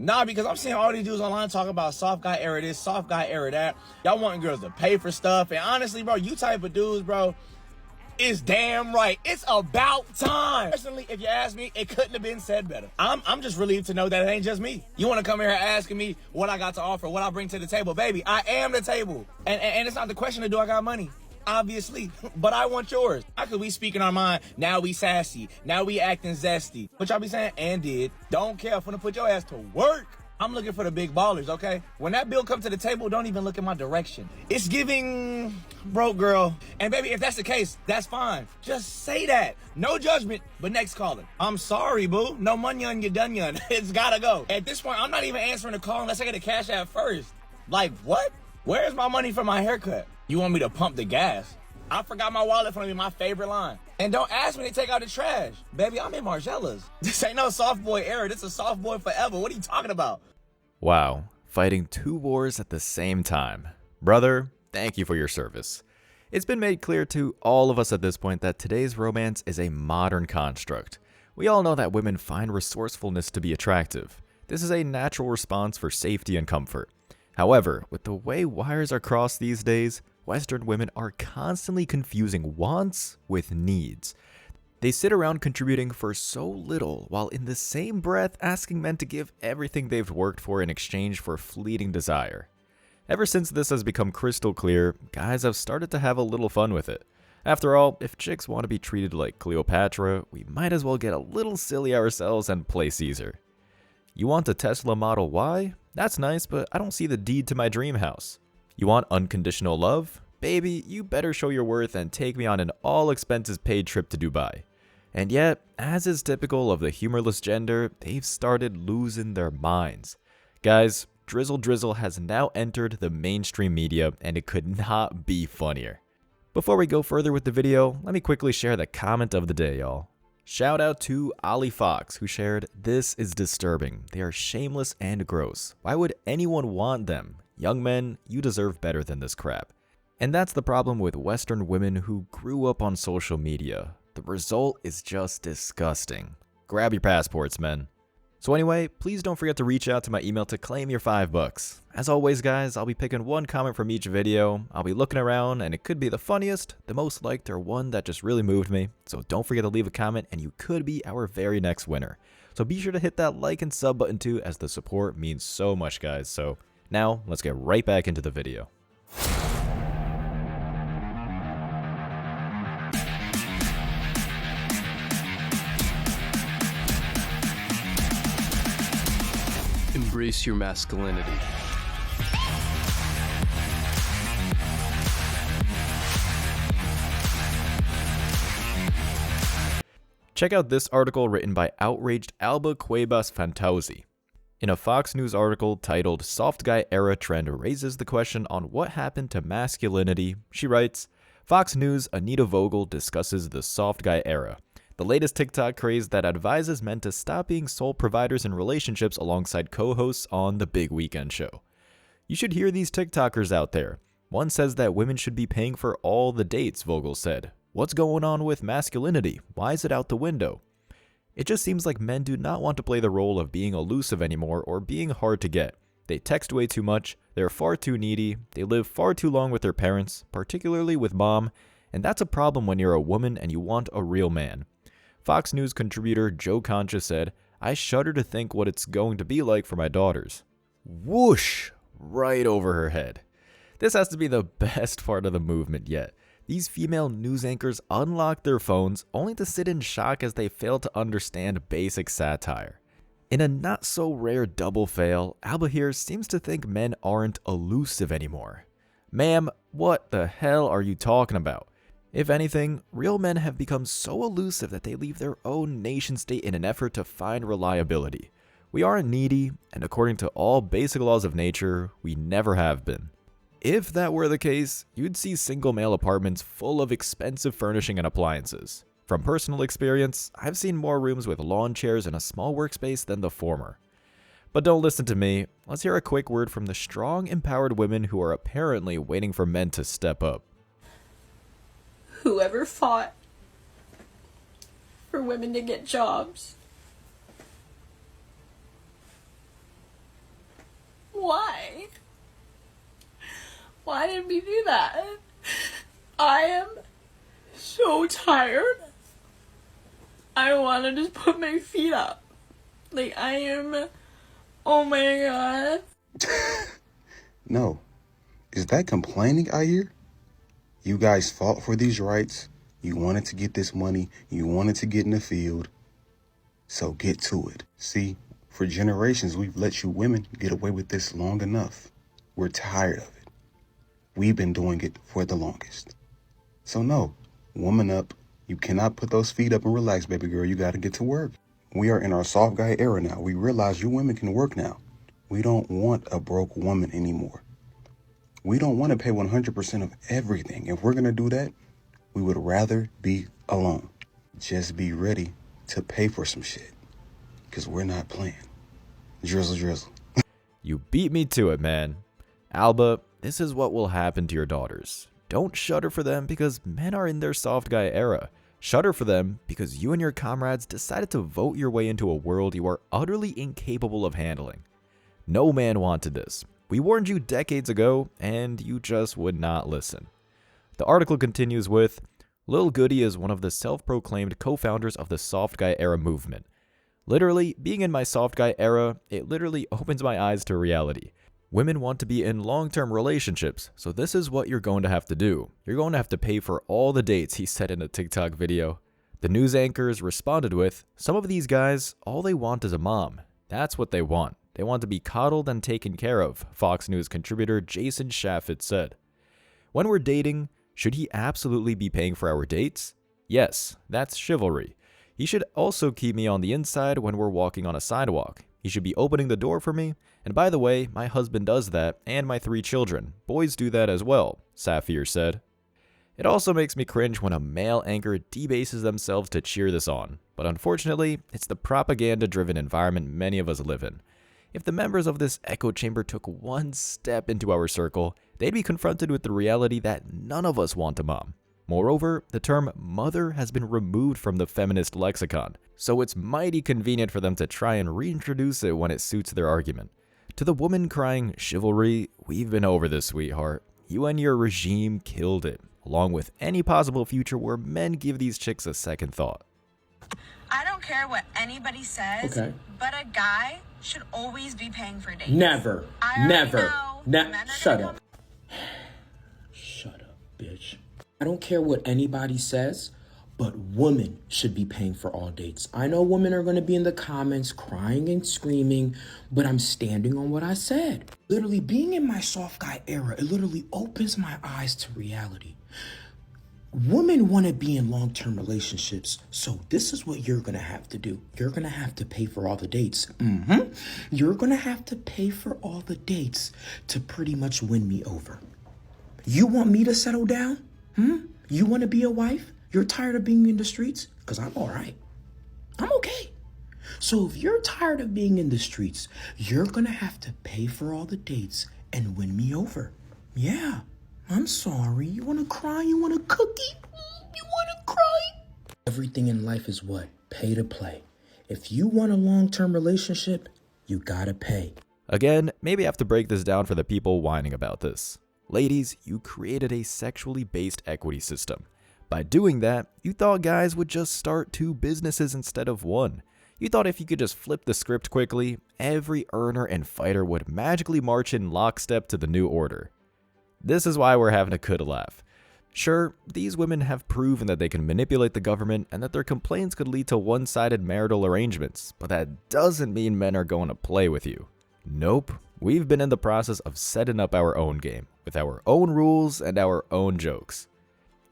Nah, because I'm seeing all these dudes online talking about soft guy era this, soft guy era that. Y'all wanting girls to pay for stuff. And honestly, bro, you type of dudes, bro, is damn right. It's about time. Personally, if you ask me, it couldn't have been said better. I'm just relieved to know that it ain't just me. You want to come here asking me what I got to offer, what I bring to the table. Baby, I am the table. And it's not the question of do I got money. Obviously, but I want yours. How could we speaking our mind? Now we sassy. Now we acting zesty. What y'all be saying? And did. Don't care. I'm finna put your ass to work. I'm looking for the big ballers, okay? When that bill come to the table, don't even look in my direction. It's giving broke girl. And baby, if that's the case, that's fine. Just say that. No judgment, but next caller. I'm sorry, boo. No money on your dunyon. It's gotta go. At this point, I'm not even answering the call unless I get a cash app first. Like, what? Where's my money for my haircut? You want me to pump the gas? I forgot my wallet from me, my favorite line. And don't ask me to take out the trash. Baby, I'm in Margella's. This ain't no soft boy era. This is soft boy forever. What are you talking about? Wow, fighting two wars at the same time. Brother, thank you for your service. It's been made clear to all of us at this point that today's romance is a modern construct. We all know that women find resourcefulness to be attractive. This is a natural response for safety and comfort. However, with the way wires are crossed these days, Western women are constantly confusing wants with needs. They sit around contributing for so little, while in the same breath asking men to give everything they've worked for in exchange for fleeting desire. Ever since this has become crystal clear, guys have started to have a little fun with it. After all, if chicks want to be treated like Cleopatra, we might as well get a little silly ourselves and play Caesar. You want a Tesla Model Y? That's nice, but I don't see the deed to my dream house. You want unconditional love? Baby, you better show your worth and take me on an all-expenses-paid trip to Dubai. And yet, as is typical of the humorless gender, they've started losing their minds. Guys, Drizzle Drizzle has now entered the mainstream media, and it could not be funnier. Before we go further with the video, let me quickly share the comment of the day, y'all. Shout out to Ollie Fox, who shared, "This is disturbing. They are shameless and gross. Why would anyone want them? Young men, you deserve better than this crap." And that's the problem with Western women who grew up on social media. The result is just disgusting. Grab your passports, men. So anyway, please don't forget to reach out to my email to claim your $5. As always, guys, I'll be picking one comment from each video. I'll be looking around, and it could be the funniest, the most liked, or one that just really moved me. So don't forget to leave a comment, and you could be our very next winner. So be sure to hit that like and sub button too, as the support means so much, guys. So now, let's get right back into the video. Embrace your masculinity. Check out this article written by outraged Alba Cuevas Fantauzi. In a Fox News article titled "Soft Guy Era Trend Raises the Question on What Happened to Masculinity," she writes, Fox News' Anita Vogel discusses the soft guy era, the latest TikTok craze that advises men to stop being sole providers in relationships alongside co-hosts on The Big Weekend Show. You should hear these TikTokers out there. One says that women should be paying for all the dates, Vogel said. What's going on with masculinity? Why is it out the window? It just seems like men do not want to play the role of being elusive anymore or being hard to get. They text way too much, they're far too needy, they live far too long with their parents, particularly with mom, and that's a problem when you're a woman and you want a real man. Fox News contributor Joe Concha said, "I shudder to think what it's going to be like for my daughters." Whoosh! Right over her head. This has to be the best part of the movement yet. These female news anchors unlock their phones only to sit in shock as they fail to understand basic satire. In a not-so-rare double fail, Alba here seems to think men aren't elusive anymore. Ma'am, what the hell are you talking about? If anything, real men have become so elusive that they leave their own nation-state in an effort to find reliability. We aren't needy, and according to all basic laws of nature, we never have been. If that were the case, you'd see single male apartments full of expensive furnishing and appliances. From personal experience, I've seen more rooms with lawn chairs and a small workspace than the former. But don't listen to me, let's hear a quick word from the strong, empowered women who are apparently waiting for men to step up. Whoever fought for women to get jobs Why? Why did we do that? I am so tired. I want to just put my feet up. Like, I am... Oh my god. No. Is that complaining I hear? You guys fought for these rights. You wanted to get this money. You wanted to get in the field. So get to it. See, for generations, we've let you women get away with this long enough. We're tired of it. We've been doing it for the longest. So no, woman up. You cannot put those feet up and relax, baby girl. You got to get to work. We are in our soft guy era now. We realize you women can work now. We don't want a broke woman anymore. We don't want to pay 100% of everything. If we're going to do that, we would rather be alone. Just be ready to pay for some shit. Because we're not playing. Drizzle drizzle. You beat me to it, man. Alba, this is what will happen to your daughters. Don't shudder for them because men are in their soft guy era. Shudder for them because you and your comrades decided to vote your way into a world you are utterly incapable of handling. No man wanted this. We warned you decades ago, and you just would not listen. The article continues with, Lil Goody is one of the self-proclaimed co-founders of the soft guy era movement. Literally, being in my soft guy era, it literally opens my eyes to reality. Women want to be in long-term relationships, so this is what you're going to have to do. You're going to have to pay for all the dates, he said in a TikTok video. The news anchors responded with, some of these guys, all they want is a mom. That's what they want. They want to be coddled and taken care of, Fox News contributor Jason Chaffetz said. When we're dating, should he absolutely be paying for our dates? Yes, that's chivalry. He should also keep me on the inside when we're walking on a sidewalk. He should be opening the door for me. And by the way, my husband does that, and my 3 children. Boys do that as well, Sapphire said. It also makes me cringe when a male anchor debases themselves to cheer this on. But unfortunately, it's the propaganda-driven environment many of us live in. If the members of this echo chamber took one step into our circle, they'd be confronted with the reality that none of us want a mom. Moreover, the term mother has been removed from the feminist lexicon, so it's mighty convenient for them to try and reintroduce it when it suits their argument. To the woman crying chivalry, we've been over this, sweetheart. You and your regime killed it, along with any possible future where men give these chicks a second thought. I don't care what anybody says, Okay. but a guy should always be paying for dates. Never. I already Never. know men are Shut gonna up. Shut up, bitch. I don't care what anybody says, but women should be paying for all dates. I know women are going to be in the comments crying and screaming, but I'm standing on what I said. Literally, being in my soft guy era, it literally opens my eyes to reality. Women want to be in long-term relationships, so this is what you're going to have to do. You're going to have to pay for all the dates. You're going to have to pay for all the dates to pretty much win me over. You want me to settle down? You want to be a wife? You're tired of being in the streets? Because I'm all right. I'm okay. So if you're tired of being in the streets, you're going to have to pay for all the dates and win me over. Yeah. I'm sorry. You want to cry? You want a cookie? You want to cry? Everything in life is what? Pay to play. If you want a long-term relationship, you gotta pay. Again, maybe I have to break this down for the people whining about this. Ladies, you created a sexually based equity system. By doing that, you thought guys would just start 2 businesses instead of 1. You thought if you could just flip the script quickly, every earner and fighter would magically march in lockstep to the new order. This is why we're having a good laugh. Sure, these women have proven that they can manipulate the government and that their complaints could lead to one-sided marital arrangements, but that doesn't mean men are going to play with you. Nope, we've been in the process of setting up our own game, with our own rules and our own jokes.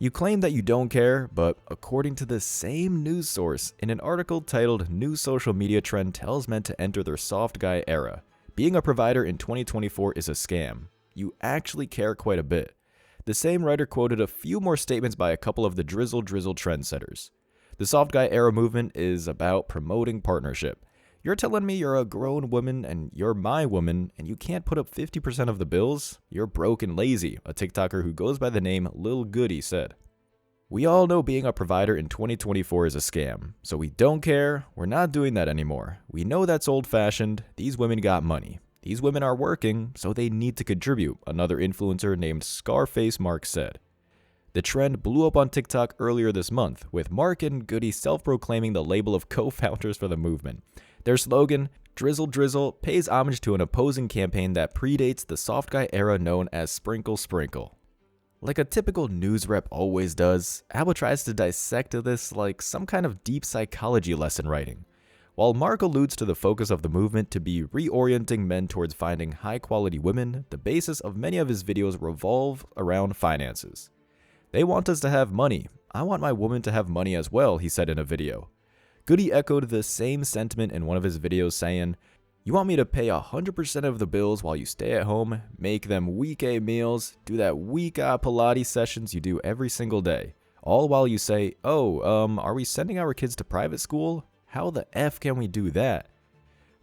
You claim that you don't care, but according to the same news source, in an article titled New Social Media Trend Tells Men to Enter Their Soft Guy Era, being a provider in 2024 is a scam. You actually care quite a bit. The same writer quoted a few more statements by a couple of the Drizzle drizzle trendsetters. The soft guy era movement is about promoting partnership. You're telling me you're a grown woman and you're my woman and you can't put up 50% of the bills? You're broke and lazy, a TikToker who goes by the name Lil Goody said. We all know being a provider in 2024 is a scam, so we don't care, we're not doing that anymore. We know that's old-fashioned, these women got money. These women are working, so they need to contribute, another influencer named Scarface Mark said. The trend blew up on TikTok earlier this month, with Mark and Goody self-proclaiming the label of co-founders for the movement. Their slogan, Drizzle drizzle, pays homage to an opposing campaign that predates the soft guy era known as Sprinkle Sprinkle. Like a typical news rep always does, Alba tries to dissect this like some kind of deep psychology lesson writing. While Mark alludes to the focus of the movement to be reorienting men towards finding high-quality women, the basis of many of his videos revolve around finances. They want us to have money. I want my woman to have money as well, he said in a video. Goody echoed the same sentiment in one of his videos saying, "You want me to pay 100% of the bills while you stay at home, make them week-A meals, do that week-A Pilates sessions you do every single day, all while you say, are we sending our kids to private school? How the F can we do that?"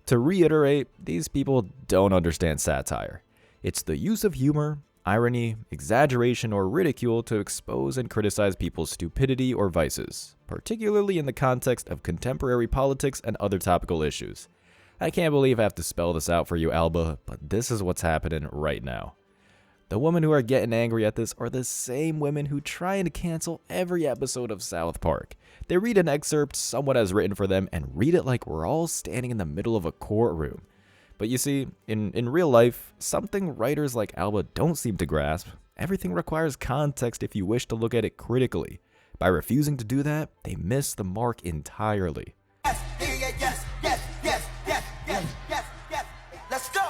To reiterate, these people don't understand satire. It's the use of humor, irony, exaggeration, or ridicule to expose and criticize people's stupidity or vices, particularly in the context of contemporary politics and other topical issues. I can't believe I have to spell this out for you, Alba, but this is what's happening right now. The women who are getting angry at this are the same women who try to cancel every episode of South Park. They read an excerpt someone has written for them and read it like we're all standing in the middle of a courtroom. But you see, in real life, something writers like Alba don't seem to grasp. Everything requires context if you wish to look at it critically. By refusing to do that, they miss the mark entirely. Let's go.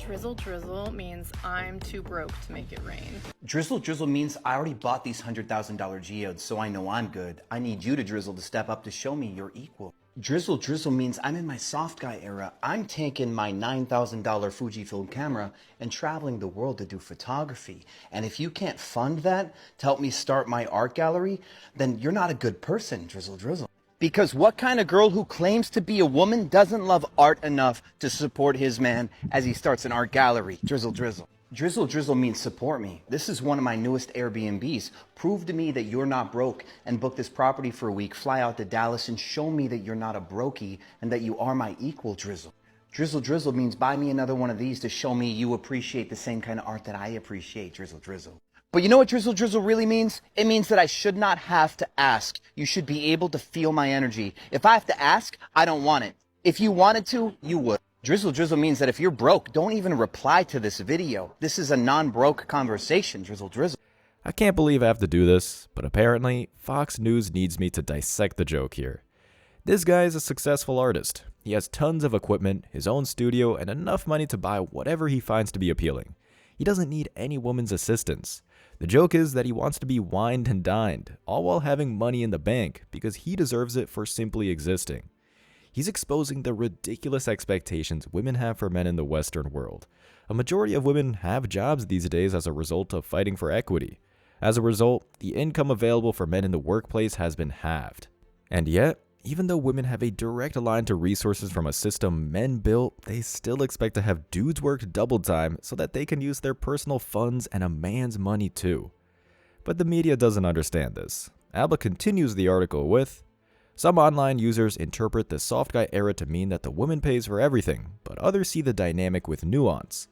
Drizzle drizzle means I'm too broke to make it rain. Drizzle drizzle means I already bought these $100,000 geodes, so I know I'm good. I need you to drizzle to step up to show me you're equal. Drizzle drizzle means I'm in my soft guy era. I'm taking my $9,000 Fujifilm camera and traveling the world to do photography. And if you can't fund that to help me start my art gallery, then you're not a good person, drizzle drizzle. Because what kind of girl who claims to be a woman doesn't love art enough to support his man as he starts an art gallery? Drizzle drizzle. Drizzle drizzle means support me. This is one of my newest Airbnbs. Prove to me that you're not broke and book this property for a week, fly out to Dallas and show me that you're not a brokey and that you are my equal, drizzle. Drizzle drizzle means buy me another one of these to show me you appreciate the same kind of art that I appreciate, drizzle drizzle. But you know what drizzle drizzle really means? It means that I should not have to ask. You should be able to feel my energy. If I have to ask, I don't want it. If you wanted to, you would. Drizzle drizzle means that if you're broke, don't even reply to this video. This is a non-broke conversation, drizzle drizzle. I can't believe I have to do this, but apparently Fox News needs me to dissect the joke here. This guy is a successful artist. He has tons of equipment, his own studio, and enough money to buy whatever he finds to be appealing. He doesn't need any woman's assistance. The joke is that he wants to be wined and dined, all while having money in the bank because he deserves it for simply existing. He's exposing the ridiculous expectations women have for men in the Western world. A majority of women have jobs these days as a result of fighting for equity. As a result, the income available for men in the workplace has been halved. And yet, even though women have a direct line to resources from a system men built, they still expect to have dudes work double time so that they can use their personal funds and a man's money too. But the media doesn't understand this. Alba continues the article with, "Some online users interpret the soft guy era to mean that the woman pays for everything, but others see the dynamic with nuance.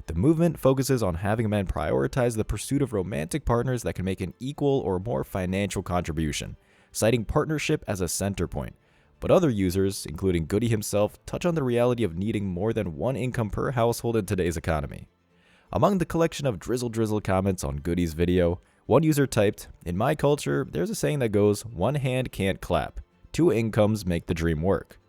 The movement focuses on having men prioritize the pursuit of romantic partners that can make an equal or more financial contribution, citing partnership as a center point. But other users, including Goody himself, touch on the reality of needing more than one income per household in today's economy." Among the collection of drizzle drizzle comments on Goody's video, one user typed, "In my culture, there's a saying that goes, 1 hand can't clap. 2 incomes make the dream work."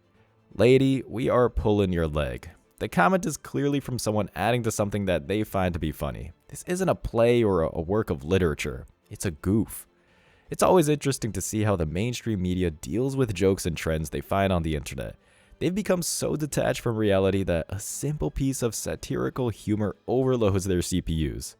Lady, we are pulling your leg. The comment is clearly from someone adding to something that they find to be funny. This isn't a play or a work of literature. It's a goof. It's always interesting to see how the mainstream media deals with jokes and trends they find on the internet. They've become so detached from reality that a simple piece of satirical humor overloads their CPUs.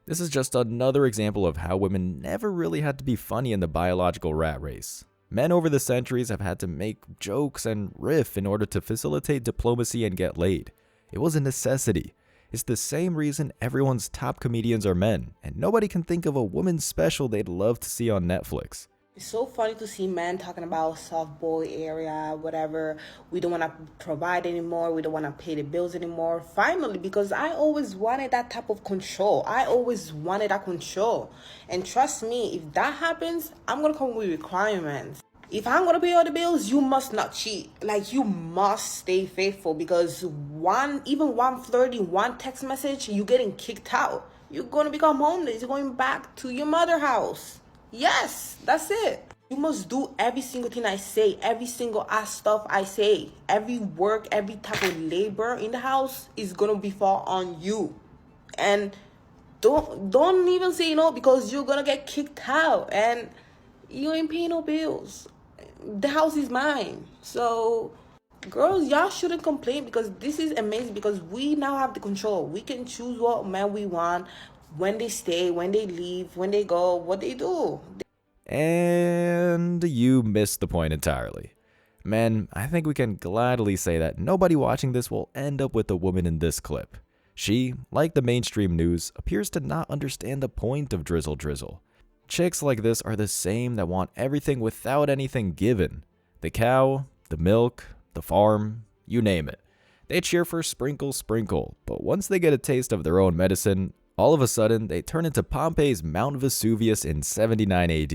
This is just another example of how women never really had to be funny in the biological rat race. Men over the centuries have had to make jokes and riff in order to facilitate diplomacy and get laid. It was a necessity. It's the same reason everyone's top comedians are men, and nobody can think of a woman's special they'd love to see on Netflix. It's so funny to see men talking about soft boy area, whatever. We don't want to provide anymore. We don't want to pay the bills anymore. Finally, because I always wanted that type of control. I always wanted that control. And trust me, if that happens, I'm going to come with requirements. If I'm going to pay all the bills, you must not cheat. Like, you must stay faithful, because even one flirty, one text message, you're getting kicked out. You're going to become homeless. You're going back to your mother's house. Yes, that's it. You must do every single thing I say, every single ass stuff I say. Every work, every type of labor in the house is gonna be fall on you. And don't even say no, because you're gonna get kicked out and you ain't paying no bills. The house is mine. So girls, y'all shouldn't complain, because this is amazing, because we now have the control. We can choose what man we want, when they stay, when they leave, when they go, what they do. And you missed the point entirely. Men, I think we can gladly say that nobody watching this will end up with the woman in this clip. She, like the mainstream news, appears to not understand the point of drizzle drizzle. Chicks like this are the same that want everything without anything given. The cow, the milk, the farm, you name it. They cheer for sprinkle sprinkle, but once they get a taste of their own medicine, all of a sudden they turn into Pompeii's Mount Vesuvius in 79 AD.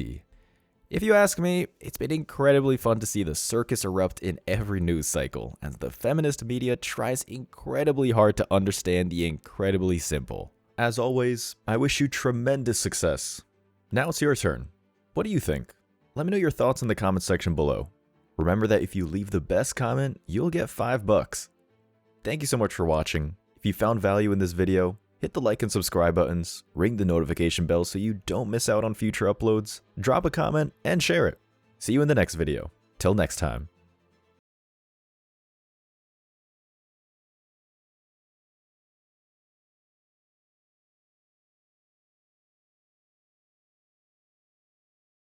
If you ask me, it's been incredibly fun to see the circus erupt in every news cycle, as the feminist media tries incredibly hard to understand the incredibly simple. As always, I wish you tremendous success. Now it's your turn. What do you think? Let me know your thoughts in the comment section below. Remember that if you leave the best comment, you'll get $5. Thank you so much for watching. If you found value in this video, hit the like and subscribe buttons, ring the notification bell so you don't miss out on future uploads, drop a comment, and share it. See you in the next video. Till next time.